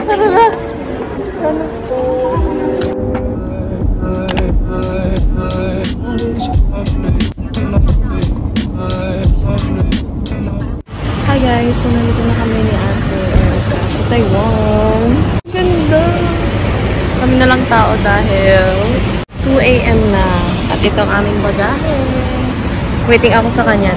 Tara na. Ano po? Hi guys, so nandito na kami ni Ate Erica sa Taiwan. Ganda! Kami na lang tao dahil 2 AM na at ito ang aming bagahe. Waiting ako sa kanya.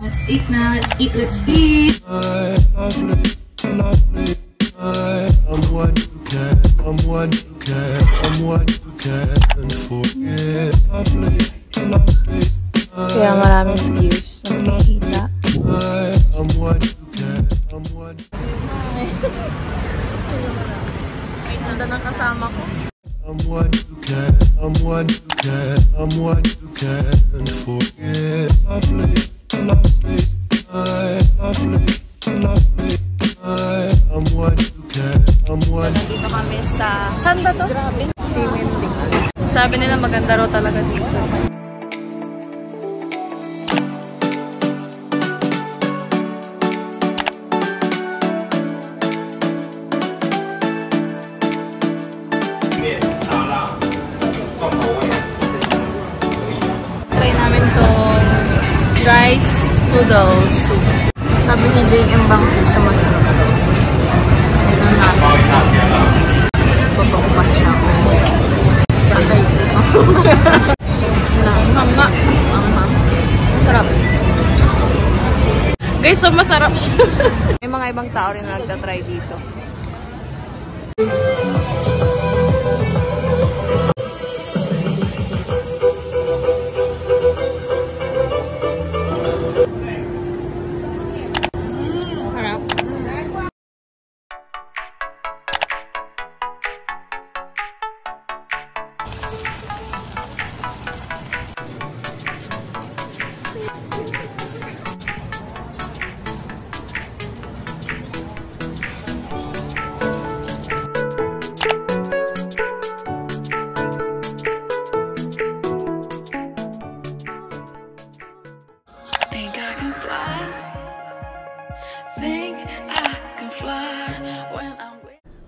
Let's eat now. Let's eat. Let's eat. Kaya maraming views na makikita. Ay, nanda ng kasama ko. Nandito kami sa... Saan ba to? Grabe. Swimming. Sabi nila maganda raw talaga dito. Try namin tong rice noodle soup. Sabi ni J.M. Bangkit siya masarap. Ito natin. Totoo pa siya. Bagay ito. Ang nga. Masarap. Guys, so masarap siya. May mga ibang tao rin na nagtatry dito.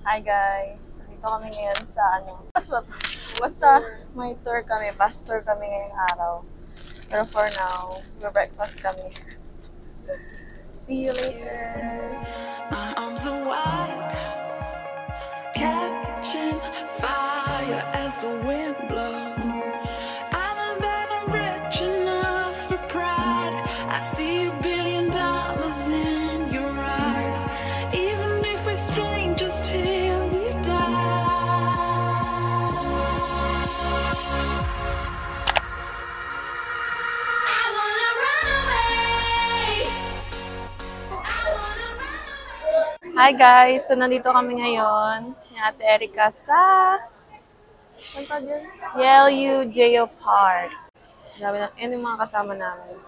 Hi guys! Dito kami ngayon sa basta may tour kami, bus tour kami ngayong araw. Pero for now, breakfast kami. See you later! My arms are wide, catching fire as the wind blows. I know that I'm rich enough for pride. I see $1 billion in your eyes, even if we're strangers till we die. I wanna run away. I wanna run away. Hi guys! So nandito kami ngayon ni Ate Erica sa Yale Geopark. Sabi na, yun yung mga kasama namin.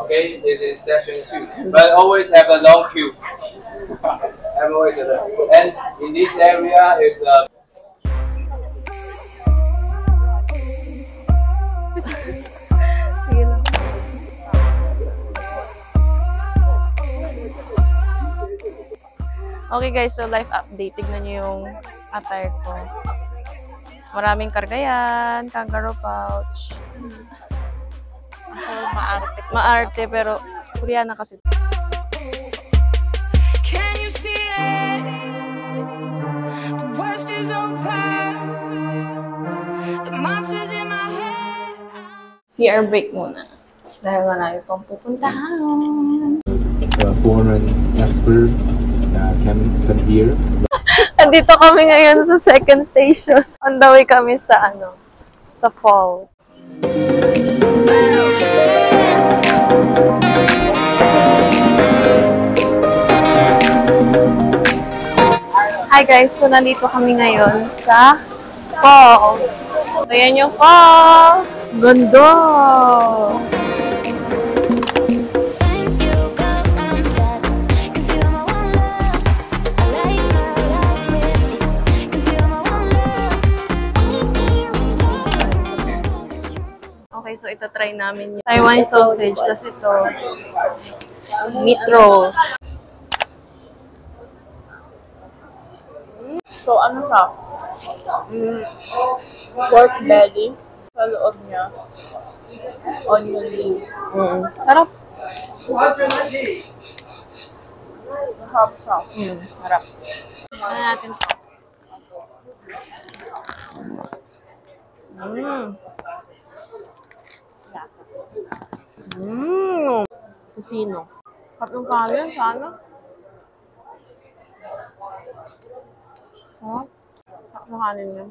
Okay, this is section 2. But always have a long queue. I'm always at that. And in this area is Okay guys, so life update. Tignan nyo yung attire ko. Maraming karga yan, kangaroo pouch. Maarte. Maarte, pero Koreana kasi. Can you see it? The worst is over. The monsters in my head. CR break muna. Dahil marami pang pupuntahan. foreign expert come here. Ang nandito kami ngayon sa second station. On the way kami sa sa falls. Hi guys, so nandito kami ngayon sa falls. Ayan yung falls. Ganda! Okay, so ito try namin yung Taiwan sausage, tas ito meat rolls. So, ano siya? Pork belly. Sa loob niya. Onion leaves. Sarap. Sarap siya. Sarap. Ano natin to? Kusino. Sarap ng kanin, sana. Sarap. Sarap ng kanin niya.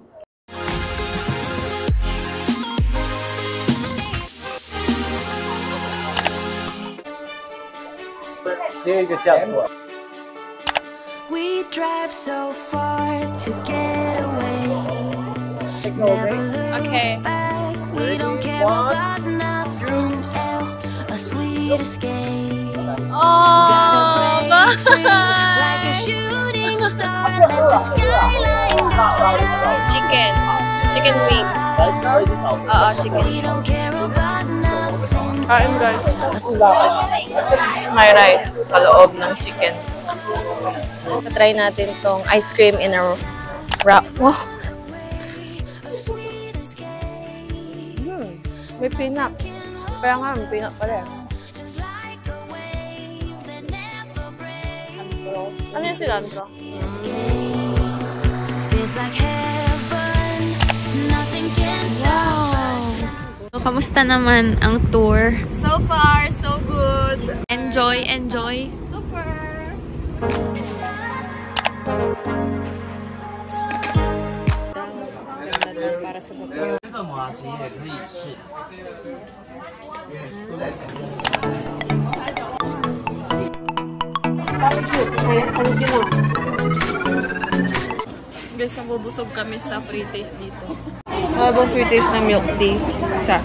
We drive so far to get away. Never look back. We don't care about nothing else. A sweet escape. Gotta break free like a shooting star. Let the skyline go. Chicken wings. Chicken. We don't care about nothing. Kain guys. May rice sa loob ng chicken. Try natin tong ice cream in a wrap. Wow! May peanut. Kaya nga, may peanut pa rin. Ano yung cilantro? Feels like heaven. Nothing can stop us. Kamusta naman ang tour? So far, so good. Enjoy, enjoy. Super. Guys, nabubusog kami sa free taste dito. Ano bang free taste ng milk tea? Siya.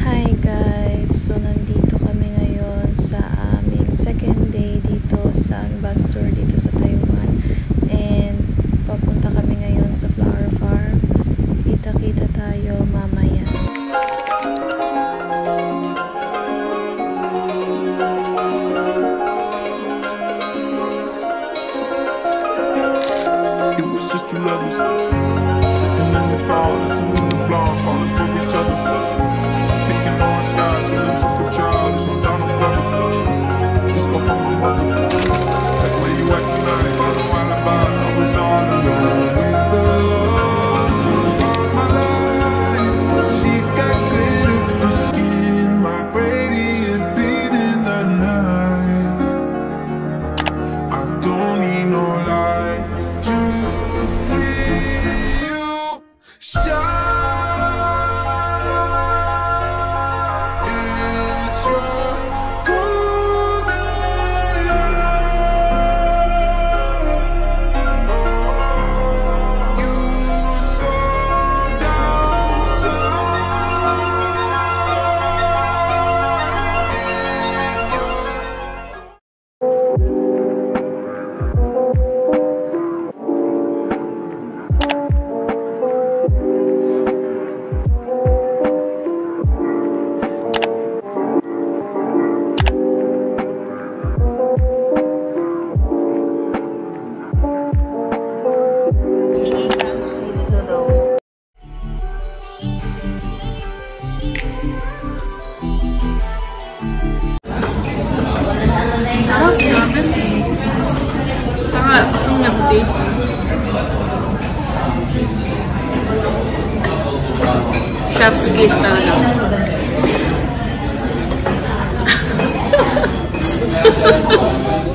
Hi guys! So nandito kami ngayon sa aming second day dito sa bus tour dito sa Taiwan. And papunta kami ngayon sa flower farm. Kita-kita tayo mamaya. It was just two lovers sitting in the car, listening to the blog, calling for each other. Thinking on stars, feeling super childish. I'm down on brother. Just go from my mother. Like where you at tonight? By the alibi, I was all alone with the love of my life. She's got glitter for the skin, my radiant beat in the night. I don't need no light to see you shine. milk tea. Chef's kiss talaga.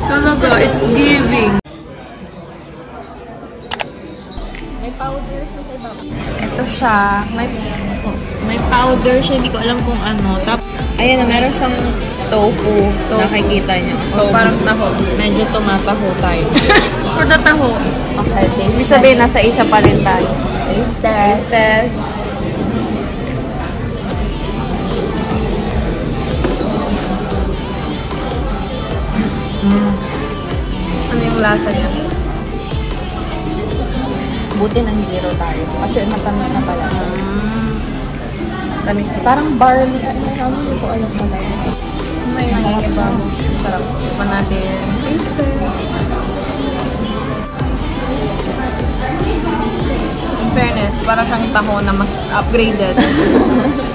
Talaga, it's giving. May powder siya sa iba. Ito siya. May powder siya. Hindi ko alam kung ano. Ayan na, meron siyang tofu. Nakikita niyo. So, parang taho. Medyo tumataho tayo. For the taho. Okay, ibig sabihin, nasa Asia pa rin tayo. Taste test. Ano yung lasa niya? Buti nang zero tayo. Kasi matamis na pala. Tamis. Parang barley. Hindi ko alam pala. May iba. Sarap. Tikman natin. In fairness, para siyang taho na mas upgraded.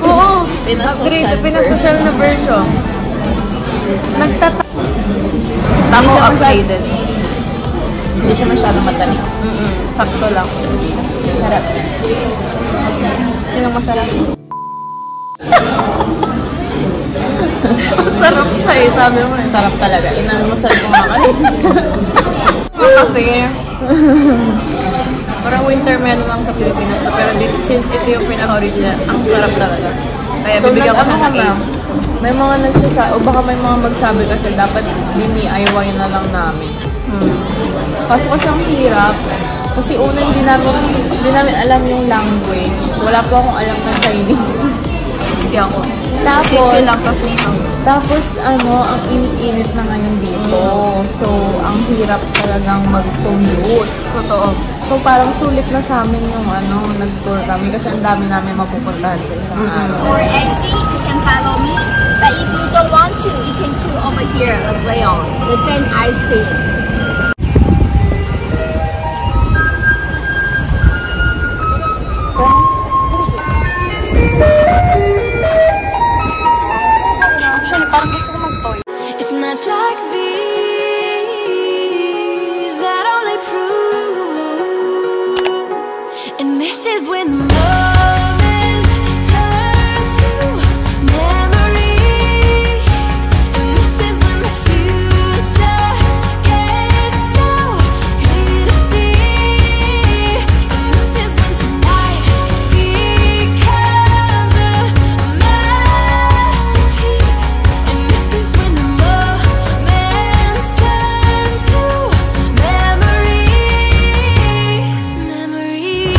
Oo! Upgraded. Pinasosyal na version. Taho upgraded. Hindi siya masyadong matamis. Sakto lang. Sarap. Sino masarap? Masarap siya eh, sabi mo eh. Sarap talaga. Inalmusal ko nga kayo. Kasi, parang winter menu lang sa Pilipinas. Pero since ito yung pinaka-original, ang sarap talaga. Kaya So, bibigyan ko siya ng ma'am, may mga nagsasabi, o baka may mga magsabi kasi dapat DIY na lang namin. Kaso ang hirap. Kasi una, hindi namin alam yung language. Wala po akong alam ng Chinese. Sige ako. Tapos, Sisi lang, tas nito. Tapos, ang init-init na ngayon dito. So, ang hirap talagang mag-commute. Totoo. So, parang sulit na sa amin yung nag-tour kami kasi ang dami namin mapupuntahan sa isang araw. For exit, you can follow me. But if you don't want to, you can queue over here as well. The same ice cream. It's nights like these that only prove, and this is when the moments turn to memories, and this is when the future gets so clear to see, and this is when tonight becomes a masterpiece, and this is when the moments turn to memories, memories.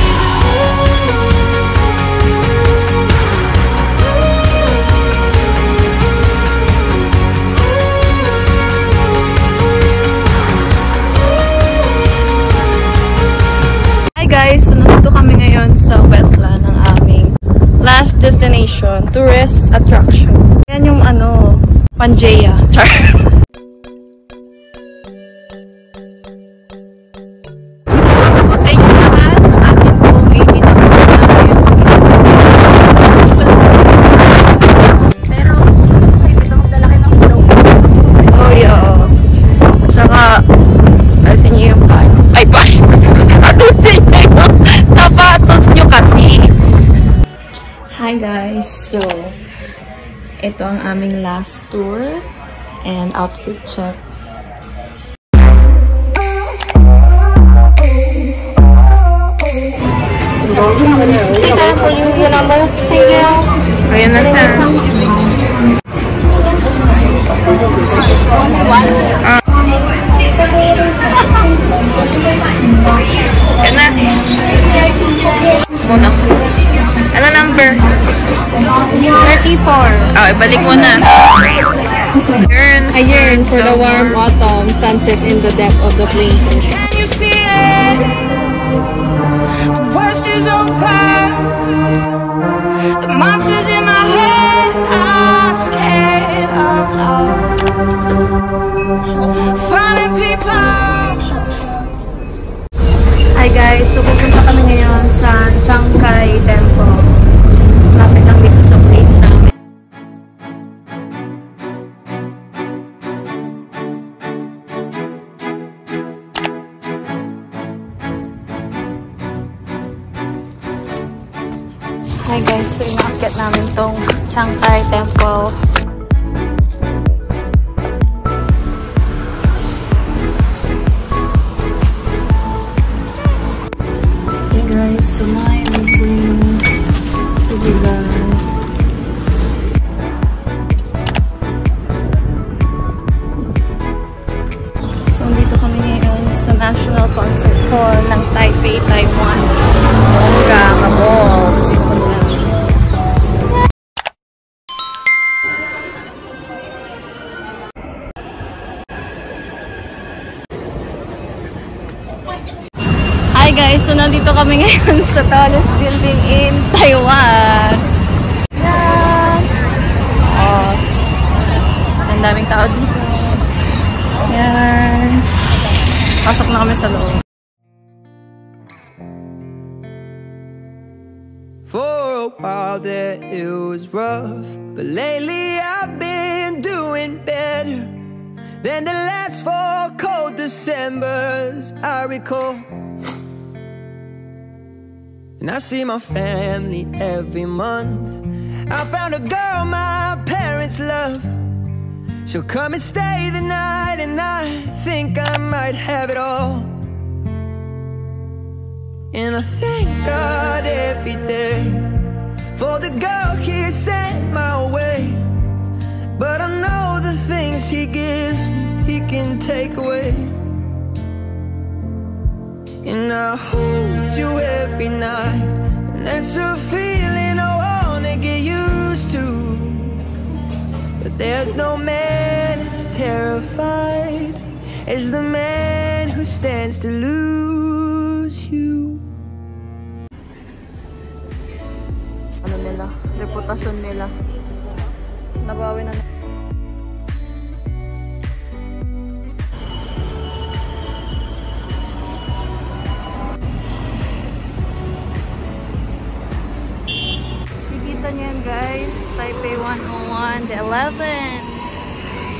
Hi guys! So, nandito kami ngayon sa wetland ng aming last destination, tourist attraction. Yan yung Pangaea. Char. So, sa inyo lahat, atin pong itinatapos na ngayon Pero, kayo dito magdala kayo ng flow. Oh, yeah. Tsaka, alisin niyo yung Ay, pa! Alisin niyo yung sapatos niyo kasi. Hi guys! So, ito ang aming last tour and outfit check. Ayan na siya. Yan na. Muna. Ano number? 34. Oh, ibalik mo na. I yearn for the warm autumn sunset in the depth of the plain. Can you see it? The worst is over. The monsters in my head are scared of love. Finding people. Hi guys, so pupunta kami ngayon sa Chiang Kai Temple. Lapit lang dito sa place namin. Hi guys, so inaakit namin tong Chiang Thai Temple. Hey guys, so my so dito kami ngayon sa National Concert Hall ng Taipei, Taiwan. Bongga, kabog. Sino ko na? Hi guys, so nandito kami ngayon sa tallest building in Taiwan. Yan! Oh, ang daming tao dito. Yan. Pasok na kami sa loob. For a while there it was rough, but lately I've been doing better than the last 4 cold Decembers I recall. And I see my family every month. I found a girl my parents love. She'll come and stay the night, and I think I might have it all. And I thank God every day for the girl He sent my way. But I know the things He gives me, He can take away. And I hold you every night, and that's a feeling I wanna get used to. But there's no man as terrified as the man who stands to lose you. Ano nila? Reputasyon nila. Nabawi na. Kikita niyo yan guys. Taipei 101, the 11th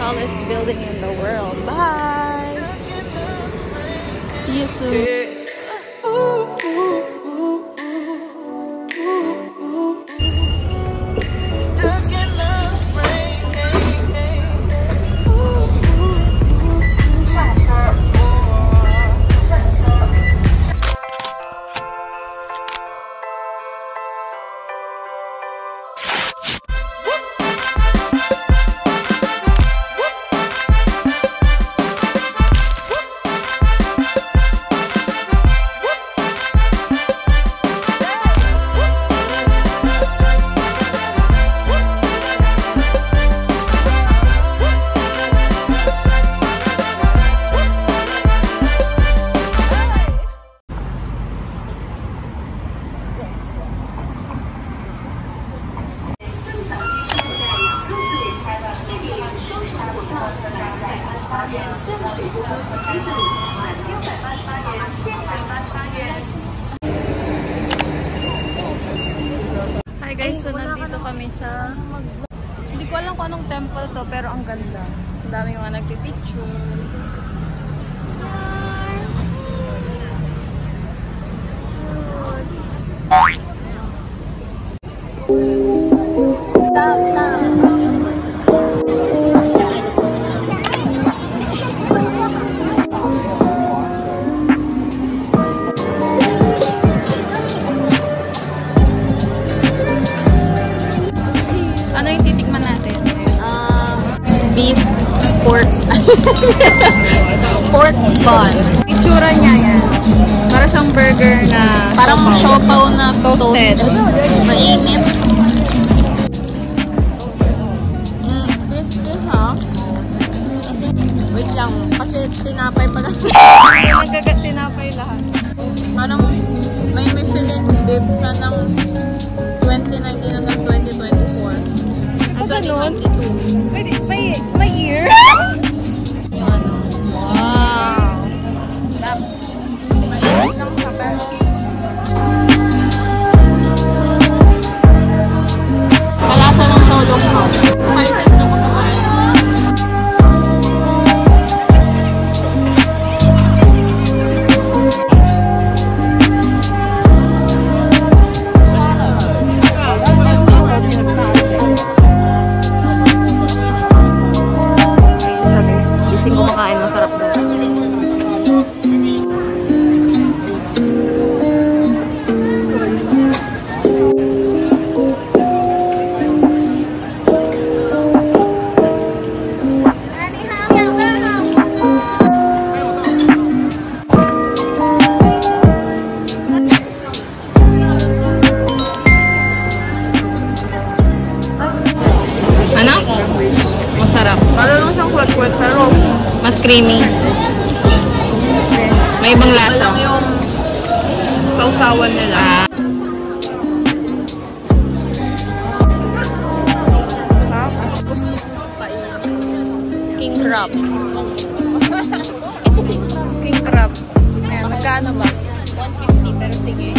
tallest building in the world. Bye! See you soon. Hi guys, so nandito kami sa... Hindi ko alam kung anong temple to, pero ang ganda. Ang daming mga nagpipictures. Ano yung titikman natin? Beef pork pork bun. Itsura niya yan. Para siyang burger na parang siopaw na toasted. Mainit. This ha? Wait lang. Kasi tinapay pala. Nagagat tinapay lahat. Parang may fill-in beef ka ng 2019 hanggang 2024. Ganun? May ear? Wow! Mainit lang siya, pero kalasa ng tulong mo. Spices na ko naman. Ano? Masarap. Para lang siyang kwet-kwet, pero Mas creamy. May ibang lasa. alam yung sausawan nila. King crab. King crab. Ayan, magkano ba? 150 pero sige.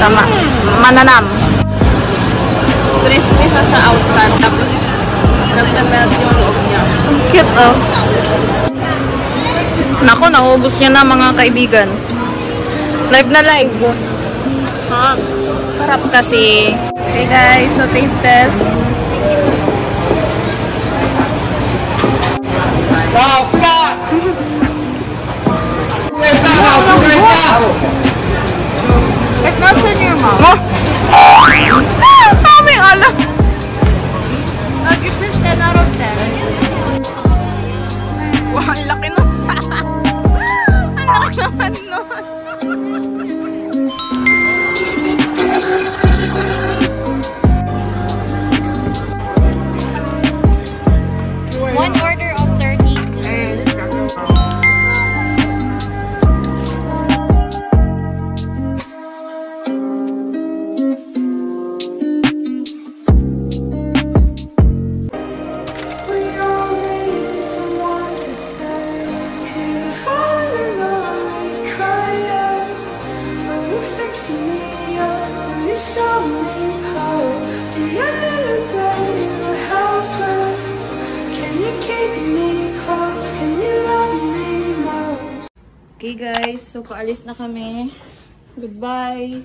Sama. Mananam. Crispy siya sa outside. Tapos, nagna-melt yung loob niya. Cute, oh. Nako, naubos niya na mga kaibigan. Live na live. Sarap kasi. Okay guys, so taste test. It melts in your mouth. Mami, alam. I'll give this 10 out of 10. Wow, ang laki nun. Ang laki naman nun. One order of 30. Okay guys, so paalis na kami. Goodbye.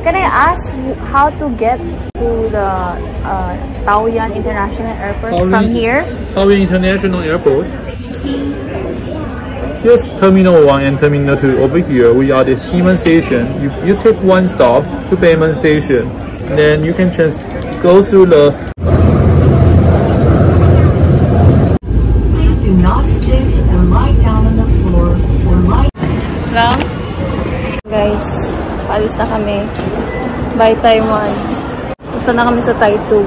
Can I ask how to get to the Taoyuan International Airport from here? Taoyuan International Airport. Here's Terminal 1 and Terminal 2 over here. We are the Ximen Station. You take one stop to Beimen Station. Then you can just go through the... Please do not sit and lie down on the floor or lie... Lang? Guys, paalis na kami. Bye Taiwan. Punta na kami sa Tai 2.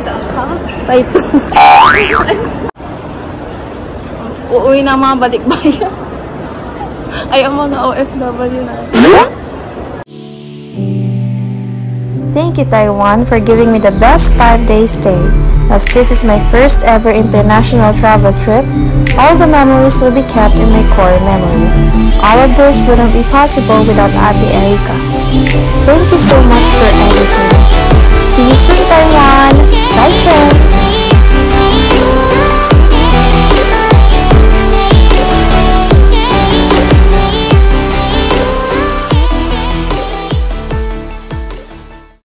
Saan ka? Tai 2. Uuwi na mga balikbayan. Ay, ang mga OFW na. Thank you Taiwan for giving me the best 5-day stay. As this is my first ever international travel trip, all the memories will be kept in my core memory. All of this wouldn't be possible without Ate Erica. Thank you so much for everything. See you soon Taiwan! Zaijian!